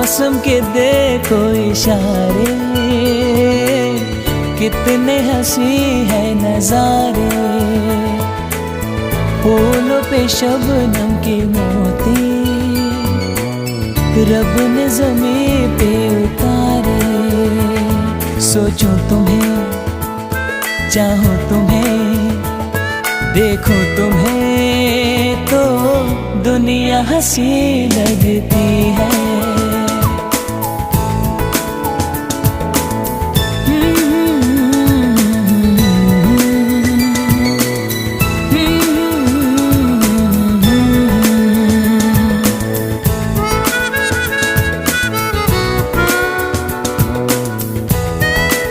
मौसम के देखो इशारे, कितने हंसी है नजारे। फूलों पे शबनम के मोती रब ने ज़मीं पे उतारे। सोचूं तुम्हें, चाहूं तुम्हें, देखूं तुम्हें तो दुनिया हंसी लगती है।